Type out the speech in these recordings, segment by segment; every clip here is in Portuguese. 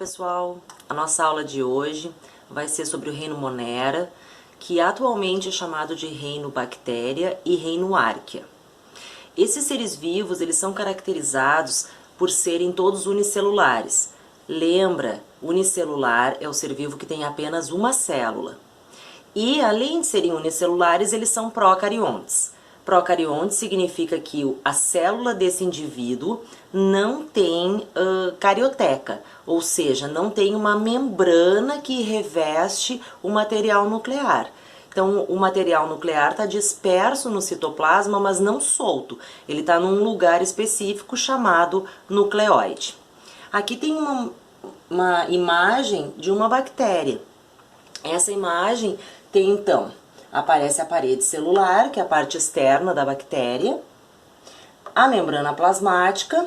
pessoal, a nossa aula de hoje vai ser sobre o reino Monera, que atualmente é chamado de reino Bactéria e reino Archaea. Esses seres vivos, eles são caracterizados por serem todos unicelulares. Lembra, unicelular é o ser vivo que tem apenas uma célula. E além de serem unicelulares, eles são procariontes. Procarionte significa que a célula desse indivíduo não tem carioteca, ou seja, não tem uma membrana que reveste o material nuclear. Então, o material nuclear está disperso no citoplasma, mas não solto. Ele está num lugar específico chamado nucleoide. Aqui tem uma imagem de uma bactéria. Essa imagem tem, então, aparece a parede celular, que é a parte externa da bactéria, a membrana plasmática,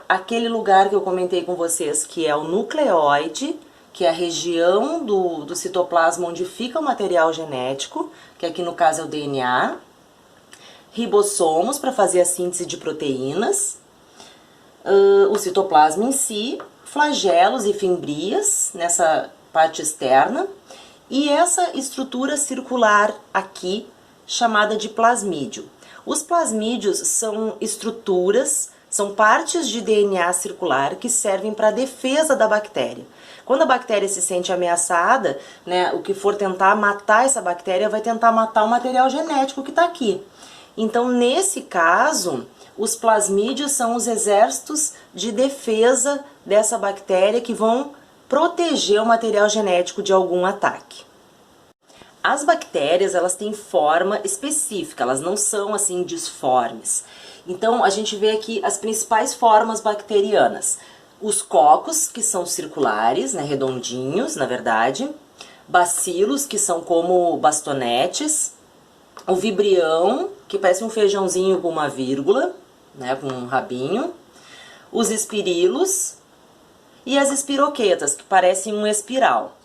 aquele lugar que eu comentei com vocês, que é o nucleoide, que é a região do citoplasma onde fica o material genético, que aqui no caso é o DNA, ribossomos para fazer a síntese de proteínas, o citoplasma em si, flagelos e fimbrias nessa parte externa, e essa estrutura circular aqui, chamada de plasmídio. Os plasmídios são estruturas, são partes de DNA circular que servem para a defesa da bactéria. Quando a bactéria se sente ameaçada, né, o que for tentar matar essa bactéria vai tentar matar o material genético que está aqui. Então, nesse caso, os plasmídios são os exércitos de defesa dessa bactéria que vão proteger o material genético de algum ataque. As bactérias, elas têm forma específica, elas não são assim disformes. Então, a gente vê aqui as principais formas bacterianas. Os cocos, que são circulares, né, redondinhos, na verdade. Bacilos, que são como bastonetes. O vibrião, que parece um feijãozinho com uma vírgula, né, com um rabinho. Os espirilos e as espiroquetas, que parecem um espiral.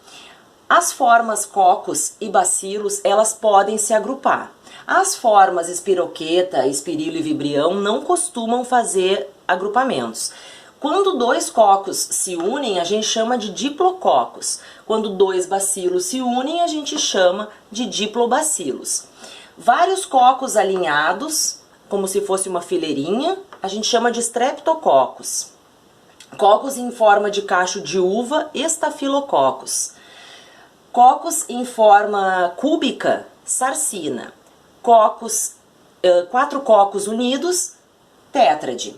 As formas cocos e bacilos, elas podem se agrupar. As formas espiroqueta, espirilo e vibrião não costumam fazer agrupamentos. Quando dois cocos se unem, a gente chama de diplococos. Quando dois bacilos se unem, a gente chama de diplobacilos. Vários cocos alinhados, como se fosse uma fileirinha, a gente chama de streptococos. Cocos em forma de cacho de uva, estafilococos. Cocos em forma cúbica, sarcina. Cocos, 4 cocos unidos, tétrade.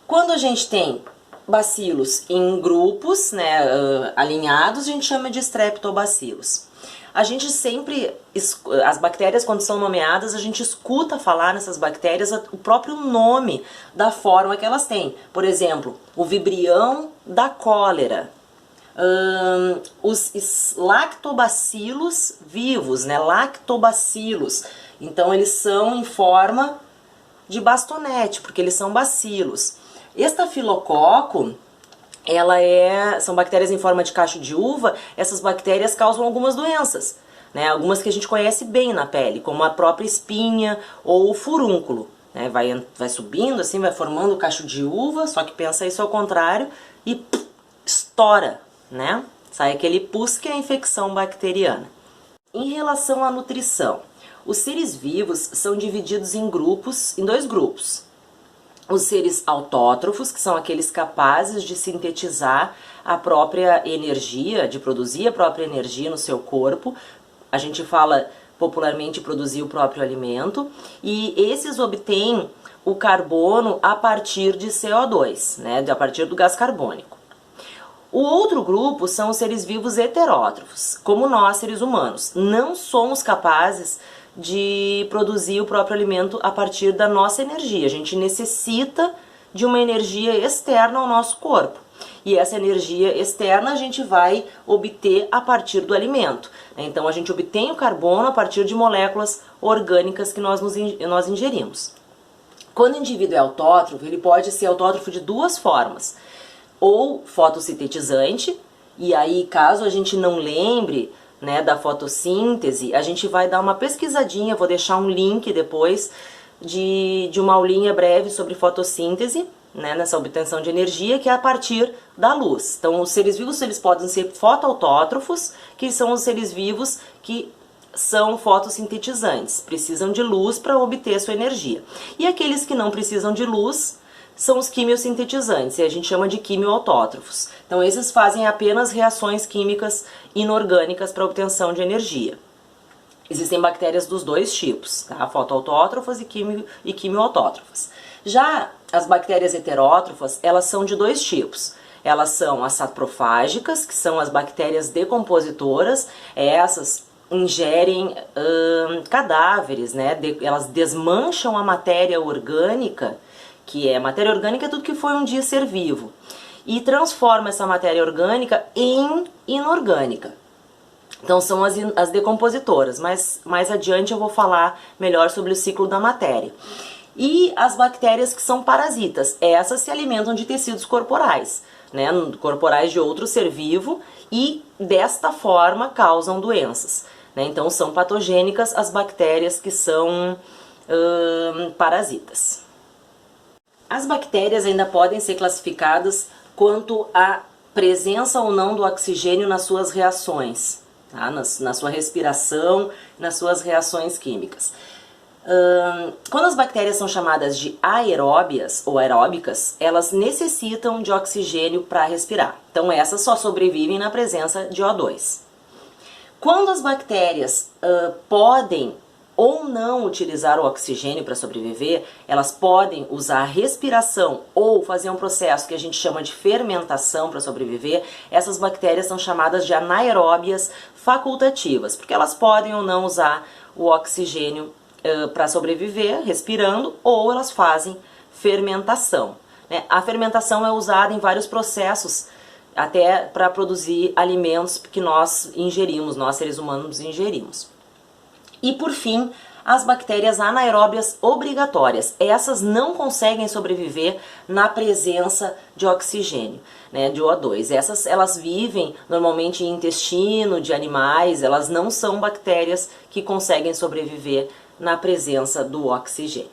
Quando a gente tem bacilos em grupos, né, alinhados, a gente chama de streptobacilos. A gente sempre, as bactérias quando são nomeadas, a gente escuta falar nessas bactérias o próprio nome da forma que elas têm. Por exemplo, o vibrião da cólera. Os lactobacilos vivos, né, lactobacilos. Então eles são em forma de bastonete, porque eles são bacilos. Estafilococo, são bactérias em forma de cacho de uva. Essas bactérias causam algumas doenças, né? Algumas que a gente conhece bem na pele, como a própria espinha ou o furúnculo, né? Vai subindo assim, vai formando o cacho de uva, só que pensa isso ao contrário e estoura, né? Sai aquele pus que é a infecção bacteriana. Em relação à nutrição, os seres vivos são divididos em dois grupos. Os seres autótrofos, que são aqueles capazes de sintetizar a própria energia, de produzir a própria energia no seu corpo. A gente fala popularmente produzir o próprio alimento. E esses obtêm o carbono a partir de CO2, né, a partir do gás carbônico. O outro grupo são os seres vivos heterótrofos, como nós, seres humanos. Não somos capazes de produzir o próprio alimento a partir da nossa energia. A gente necessita de uma energia externa ao nosso corpo. E essa energia externa a gente vai obter a partir do alimento. Então a gente obtém o carbono a partir de moléculas orgânicas que nós ingerimos. Quando o indivíduo é autótrofo, ele pode ser autótrofo de duas formas. Ou fotossintetizante, e aí caso a gente não lembre, né, da fotossíntese, a gente vai dar uma pesquisadinha, vou deixar um link depois de uma aulinha breve sobre fotossíntese, né, nessa obtenção de energia, que é a partir da luz. Então, os seres vivos eles podem ser fotoautótrofos, que são os seres vivos que são fotossintetizantes, precisam de luz para obter sua energia. E aqueles que não precisam de luz são os quimiosintetizantes, e a gente chama de quimioautótrofos. Então, esses fazem apenas reações químicas inorgânicas para obtenção de energia. Existem bactérias dos dois tipos, tá? Fotoautótrofas e quimioautótrofas. Já as bactérias heterótrofas, elas são de dois tipos. Elas são as saprofágicas, que são as bactérias decompositoras, essas ingerem cadáveres, né? Elas desmancham a matéria orgânica, que é matéria orgânica é tudo que foi um dia ser vivo, e transforma essa matéria orgânica em inorgânica. Então são as decompositoras, mas mais adiante eu vou falar melhor sobre o ciclo da matéria. E as bactérias que são parasitas, essas se alimentam de tecidos corporais, né, corporais de outro ser vivo, e desta forma causam doenças, né? Então são patogênicas as bactérias que são parasitas. As bactérias ainda podem ser classificadas quanto à presença ou não do oxigênio nas suas reações, tá? Na sua respiração, nas suas reações químicas. Quando as bactérias são chamadas de aeróbias ou aeróbicas, elas necessitam de oxigênio para respirar. Então essas só sobrevivem na presença de O2. Quando as bactérias podem ou não utilizar o oxigênio para sobreviver, elas podem usar a respiração ou fazer um processo que a gente chama de fermentação para sobreviver. Essas bactérias são chamadas de anaeróbias facultativas, porque elas podem ou não usar o oxigênio para sobreviver, respirando, ou elas fazem fermentação, né? A fermentação é usada em vários processos, até para produzir alimentos que nós ingerimos, nós seres humanos ingerimos. E por fim, as bactérias anaeróbias obrigatórias. Essas não conseguem sobreviver na presença de oxigênio, né, de O2. Elas vivem normalmente em intestino de animais, elas não são bactérias que conseguem sobreviver na presença do oxigênio.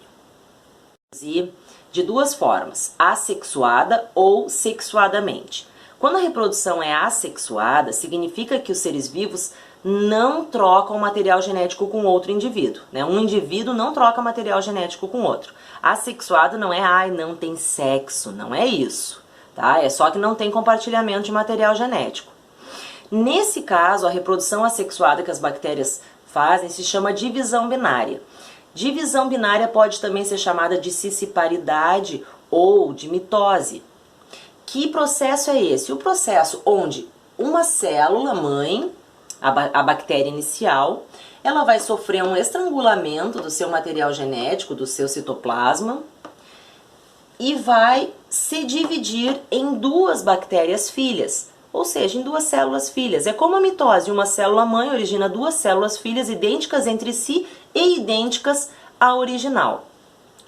E de duas formas, assexuada ou sexuadamente. Quando a reprodução é assexuada, significa que os seres vivos não trocam material genético com outro indivíduo, né? Um indivíduo não troca material genético com outro. Assexuado não é, não tem sexo, não é isso, tá? É só que não tem compartilhamento de material genético. Nesse caso, a reprodução assexuada que as bactérias fazem se chama divisão binária. Divisão binária pode também ser chamada de cisciparidade ou de mitose. Que processo é esse? O processo onde uma célula mãe, a bactéria inicial, ela vai sofrer um estrangulamento do seu material genético, do seu citoplasma, e vai se dividir em duas bactérias filhas, ou seja, em duas células filhas. É como a mitose, uma célula mãe origina duas células filhas idênticas entre si e idênticas à original.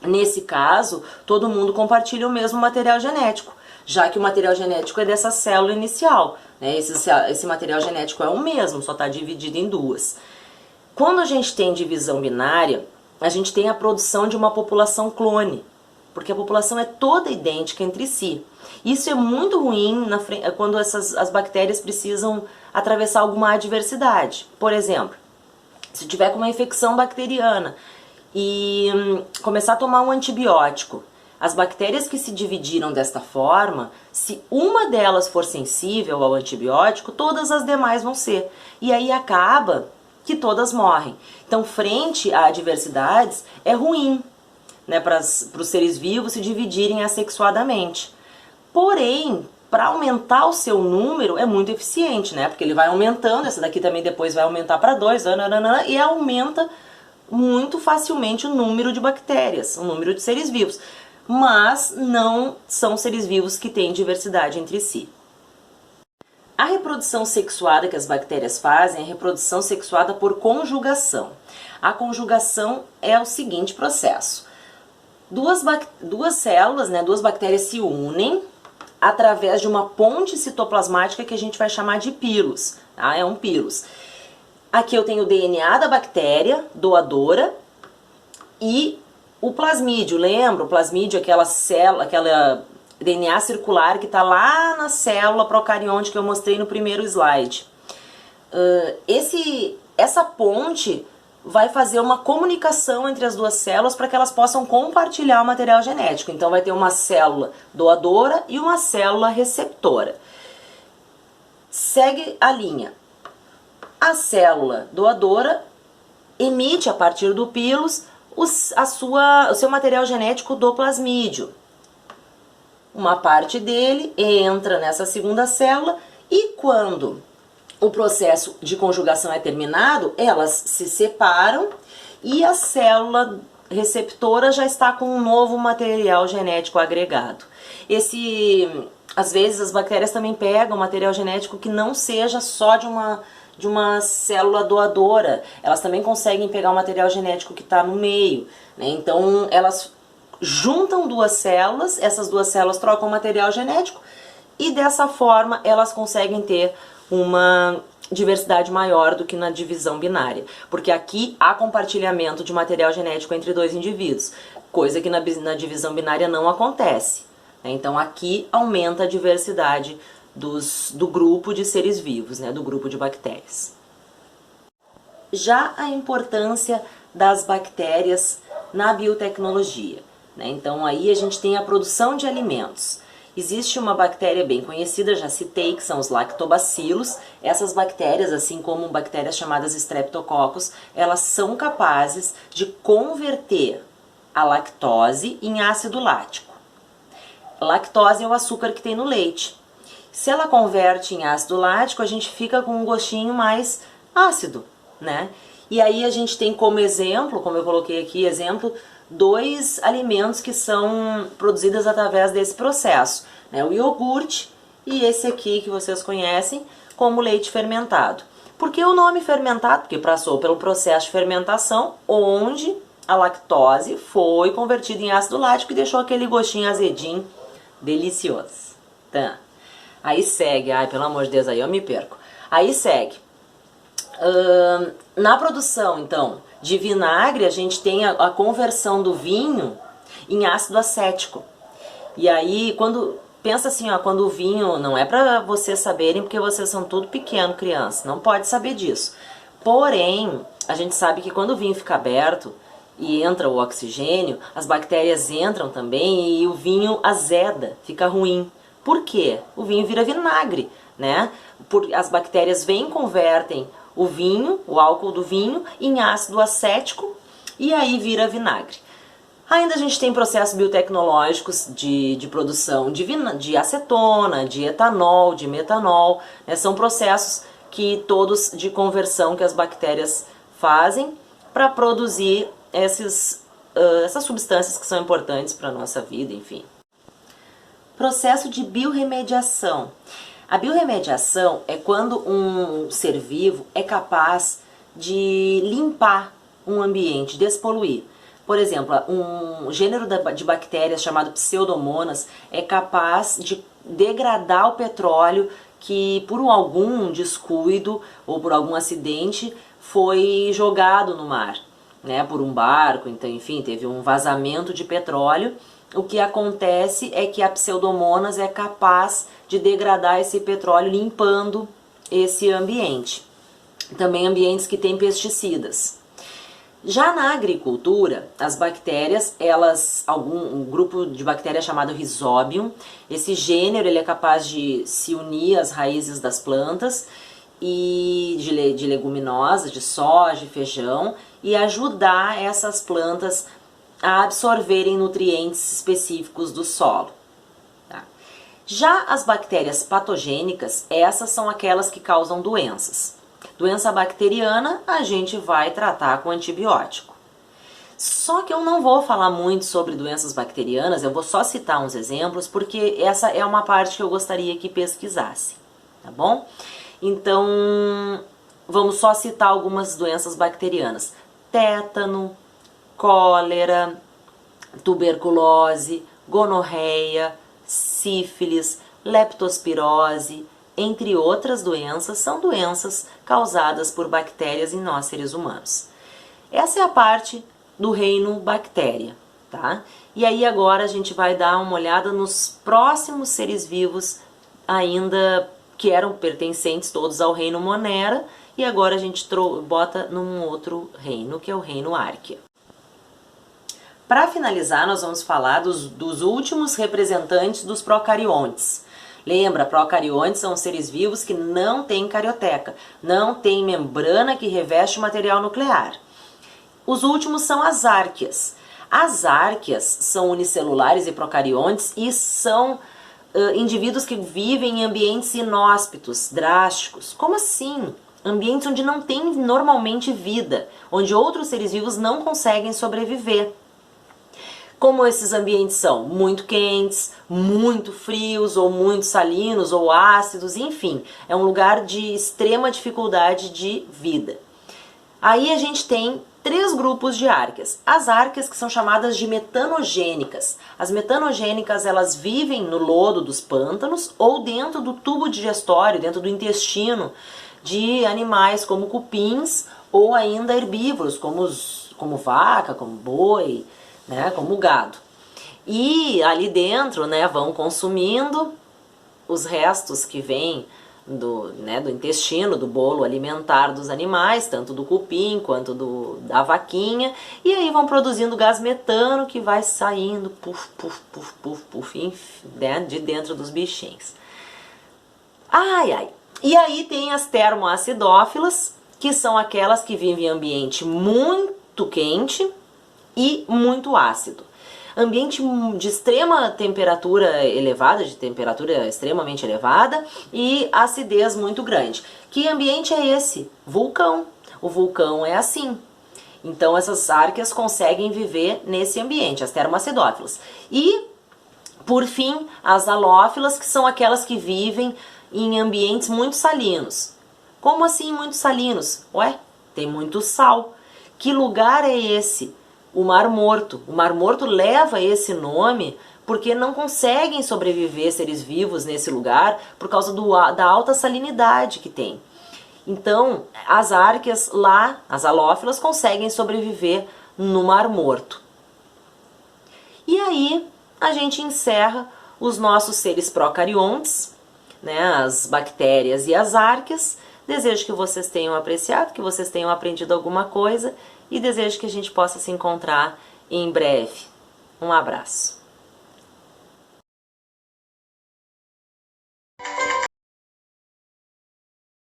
Nesse caso, todo mundo compartilha o mesmo material genético, já que o material genético é dessa célula inicial, né? Esse material genético é o mesmo, só está dividido em duas. Quando a gente tem divisão binária, a gente tem a produção de uma população clone, porque a população é toda idêntica entre si. Isso é muito ruim quando as bactérias precisam atravessar alguma adversidade. Por exemplo, se tiver com uma infecção bacteriana e começar a tomar um antibiótico, as bactérias que se dividiram desta forma, se uma delas for sensível ao antibiótico, todas as demais vão ser. E aí acaba que todas morrem. Então, frente a adversidades, é ruim, né, para os seres vivos se dividirem assexuadamente. Porém, para aumentar o seu número, é muito eficiente, né? Porque ele vai aumentando, essa daqui também depois vai aumentar para 2, e aumenta muito facilmente o número de bactérias, o número de seres vivos. Mas não são seres vivos que têm diversidade entre si. A reprodução sexuada que as bactérias fazem é a reprodução sexuada por conjugação. A conjugação é o seguinte processo. Duas células, né, duas bactérias se unem através de uma ponte citoplasmática que a gente vai chamar de pilos, tá? É um pilos. Aqui eu tenho o DNA da bactéria doadora e O plasmídio, lembra? O plasmídio é aquela célula, aquela DNA circular que está lá na célula procarionte que eu mostrei no primeiro slide. Essa ponte vai fazer uma comunicação entre as duas células para que elas possam compartilhar o material genético. Então vai ter uma célula doadora e uma célula receptora. Segue a linha. A célula doadora emite a partir do pilus o seu material genético do plasmídio. Uma parte dele entra nessa segunda célula e quando o processo de conjugação é terminado, elas se separam e a célula receptora já está com um novo material genético agregado. Às vezes as bactérias também pegam material genético que não seja só de uma célula doadora, elas também conseguem pegar o material genético que está no meio, né? Então elas juntam duas células, essas duas células trocam material genético e dessa forma elas conseguem ter uma diversidade maior do que na divisão binária, porque aqui há compartilhamento de material genético entre dois indivíduos, coisa que na divisão binária não acontece. Então aqui aumenta a diversidade do grupo de seres vivos, né, do grupo de bactérias. Já a importância das bactérias na biotecnologia, né? Então aí a gente tem a produção de alimentos. Existe uma bactéria bem conhecida, já citei, que são os lactobacilos. Essas bactérias, assim como bactérias chamadas streptococcus, elas são capazes de converter a lactose em ácido lático. Lactose é o açúcar que tem no leite. Se ela converte em ácido lático, a gente fica com um gostinho mais ácido, né? E aí a gente tem como exemplo, como eu coloquei aqui, exemplo, dois alimentos que são produzidos através desse processo, né? O iogurte e esse aqui que vocês conhecem como leite fermentado. Por que o nome fermentado? Porque passou pelo processo de fermentação onde a lactose foi convertida em ácido lático e deixou aquele gostinho azedinho delicioso. Tá. Aí segue, ai pelo amor de Deus, aí eu me perco. Aí segue. Na produção, então, de vinagre, a gente tem a conversão do vinho em ácido acético. E aí, pensa assim, ó, quando o vinho, não é pra vocês saberem, porque vocês são tudo pequeno, criança, não pode saber disso. Porém, a gente sabe que quando o vinho fica aberto e entra o oxigênio, as bactérias entram também e o vinho azeda, fica ruim. Por quê? O vinho vira vinagre, né? As bactérias vêm e convertem o vinho, o álcool do vinho, em ácido acético e aí vira vinagre. Ainda a gente tem processos biotecnológicos de produção de acetona, de etanol, de metanol, né? São processos que todos de conversão que as bactérias fazem para produzir essas substâncias que são importantes para a nossa vida, enfim. Processo de biorremediação. A biorremediação é quando um ser vivo é capaz de limpar um ambiente, despoluir. Por exemplo, um gênero de bactérias chamado Pseudomonas é capaz de degradar o petróleo que por algum descuido ou por algum acidente foi jogado no mar, né, por um barco, então, enfim, teve um vazamento de petróleo. O que acontece é que a Pseudomonas é capaz de degradar esse petróleo limpando esse ambiente. Também ambientes que têm pesticidas. Já na agricultura, as bactérias, um grupo de bactérias chamado Rhizobium, esse gênero ele é capaz de se unir às raízes das plantas e de leguminosas, de soja, feijão, e ajudar essas plantas a absorverem nutrientes específicos do solo. Tá? Já as bactérias patogênicas, essas são aquelas que causam doenças. Doença bacteriana a gente vai tratar com antibiótico. Só que eu não vou falar muito sobre doenças bacterianas, eu vou só citar uns exemplos, porque essa é uma parte que eu gostaria que pesquisasse, tá bom? Então, vamos só citar algumas doenças bacterianas. Tétano, cólera, tuberculose, gonorreia, sífilis, leptospirose, entre outras doenças, são doenças causadas por bactérias em nós seres humanos. Essa é a parte do reino bactéria, tá? E aí agora a gente vai dar uma olhada nos próximos seres vivos ainda que eram pertencentes todos ao reino Monera, e agora a gente bota num outro reino, que é o reino Arquea. Para finalizar, nós vamos falar dos últimos representantes dos procariontes. Lembra, procariontes são seres vivos que não têm carioteca, não têm membrana que reveste o material nuclear. Os últimos são as árqueas. As árqueas são unicelulares e procariontes e são indivíduos que vivem em ambientes inóspitos, drásticos. Como assim? Ambientes onde não tem normalmente vida, onde outros seres vivos não conseguem sobreviver. Como esses ambientes são muito quentes, muito frios, ou muito salinos, ou ácidos, enfim, é um lugar de extrema dificuldade de vida. Aí a gente tem 3 grupos de árqueas. As árqueas que são chamadas de metanogênicas. As metanogênicas, elas vivem no lodo dos pântanos ou dentro do tubo digestório, dentro do intestino de animais como cupins ou ainda herbívoros, como vaca, como boi, né, como gado. E ali dentro, né, vão consumindo os restos que vêm do intestino, do bolo alimentar dos animais, tanto do cupim quanto da vaquinha, e aí vão produzindo gás metano que vai saindo puf, puf, puf, puf, puf, né, de dentro dos bichinhos. Ai, ai. E aí tem as termoacidófilas, que são aquelas que vivem em ambiente muito quente e muito ácido. Ambiente de extrema temperatura elevada, de temperatura extremamente elevada e acidez muito grande. Que ambiente é esse? Vulcão. O vulcão é assim. Então essas árqueas conseguem viver nesse ambiente, as termoacidófilas. E, por fim, as halófilas, que são aquelas que vivem em ambientes muito salinos. Como assim muito salinos? Ué, tem muito sal. Que lugar é esse? O Mar Morto. O Mar Morto leva esse nome porque não conseguem sobreviver seres vivos nesse lugar por causa da alta salinidade que tem. Então, as árqueas lá, as halófilas, conseguem sobreviver no Mar Morto. E aí, a gente encerra os nossos seres procariontes, né, as bactérias e as árqueas. Desejo que vocês tenham apreciado, que vocês tenham aprendido alguma coisa e desejo que a gente possa se encontrar em breve. Um abraço.